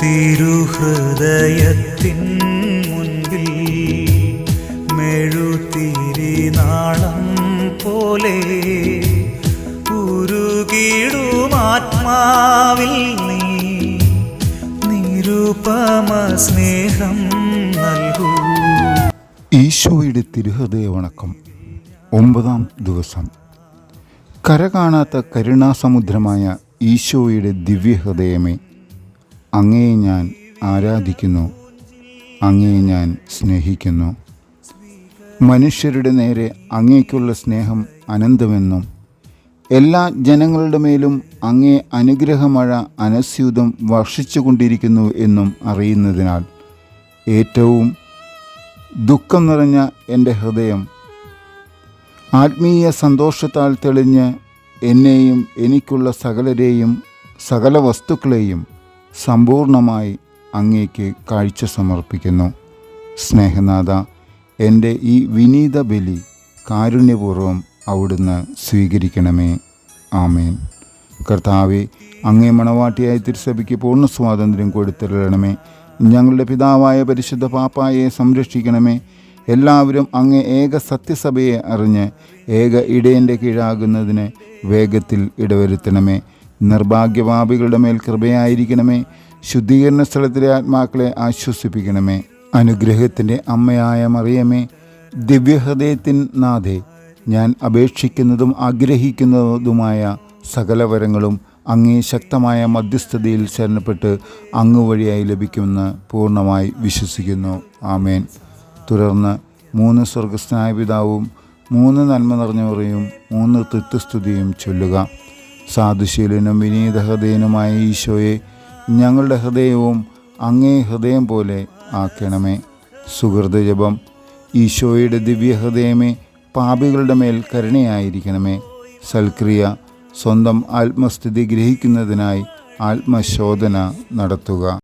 തിരുഹൃദയത്തിൻ മുൻപിൽ മെഴുതിരിനാളം പോലെ ഉരുകിടുമാത്മാവിൽ നീ നിരുപമ സ്നേഹം നൽകൂ. ഈശോയുടെ തിരുഹൃദയ വണക്കം 9-ാം ദിവസം. കരകാണാത്ത കരുണാസമുദ്രമായ ഈശോയുടെ ദിവ്യഹൃദയമേ, അങ്ങയെ ഞാൻ ആരാധിക്കുന്നു, അങ്ങയെ ഞാൻ സ്നേഹിക്കുന്നു. മനുഷ്യരുടെ നേരെ അങ്ങേക്കുള്ള സ്നേഹം അനന്തമെന്നും എല്ലാ ജനങ്ങളുടെ മേലും അങ്ങേ അനുഗ്രഹമഴ അനസ്യൂതം വർഷിച്ചുകൊണ്ടിരിക്കുന്നു എന്നും അറിയുന്നതിനാൽ ഏറ്റവും ദുഃഖം നിറഞ്ഞ എൻ്റെ ഹൃദയം ആത്മീയ സന്തോഷത്താൽ തെളിഞ്ഞ് എന്നെയും എനിക്കുള്ള സകലരെയും സകല വസ്തുക്കളെയും സമ്പൂർണമായി അങ്ങേക്ക് കാഴ്ച സമർപ്പിക്കുന്നു. സ്നേഹനാഥ, എൻ്റെ ഈ വിനീത ബലി കാരുണ്യപൂർവ്വം അവിടുന്ന് സ്വീകരിക്കണമേ. ആമേൻ. കർത്താവെ, അങ്ങേ മണവാട്ടിയായ തിരുസഭയ്ക്ക് പൂർണ്ണ സ്വാതന്ത്ര്യം കൊടുത്തിരണമേ. ഞങ്ങളുടെ പിതാവായ പരിശുദ്ധ പാപ്പായെ സംരക്ഷിക്കണമേ. എല്ലാവരും അങ്ങേ ഏക സത്യസഭയെ അറിഞ്ഞ് ഏക ഇടയൻ്റെ കീഴാകുന്നതിന് വേഗത്തിൽ ഇടവരുത്തണമേ. നിർഭാഗ്യപാപികളുടെ മേൽ കൃപയായിരിക്കണമേ. ശുദ്ധീകരണ സ്ഥലത്തിലെ ആത്മാക്കളെ ആശ്വസിപ്പിക്കണമേ. അനുഗ്രഹത്തിൻ്റെ അമ്മയായ മറിയമേ, ദിവ്യഹൃദയത്തിൻ നാഥേ, ഞാൻ അപേക്ഷിക്കുന്നതും ആഗ്രഹിക്കുന്നതുമായ സകല വരങ്ങളും അങ്ങേ ശക്തമായ മധ്യസ്ഥതയിൽ ശരണപ്പെട്ട് അങ്ങ് വഴിയായി ലഭിക്കുമെന്ന് പൂർണ്ണമായി വിശ്വസിക്കുന്നു. ആമേൻ. തുടർന്ന് 3 സ്വർഗസ്ഥനായ പിതാവും 3 നന്മ നിറഞ്ഞവരെയും 3 തൃത്വസ്തുതിയും ചൊല്ലുക. സാധുശീലനും വിനീത ഹൃദയനുമായ ഈശോയെ, ഞങ്ങളുടെ ഹൃദയവും അങ്ങേ ഹൃദയം പോലെ ആക്കണമേ. സുഹൃതജപം. ഈശോയുടെ ദിവ്യഹൃദയമേ, പാപികളുടെ മേൽ കരുണയായിരിക്കണമേ. സൽക്രിയ. സ്വന്തം ആത്മസ്ഥിതി ഗ്രഹിക്കുന്നതിനായി ആത്മശോധന നടത്തുക.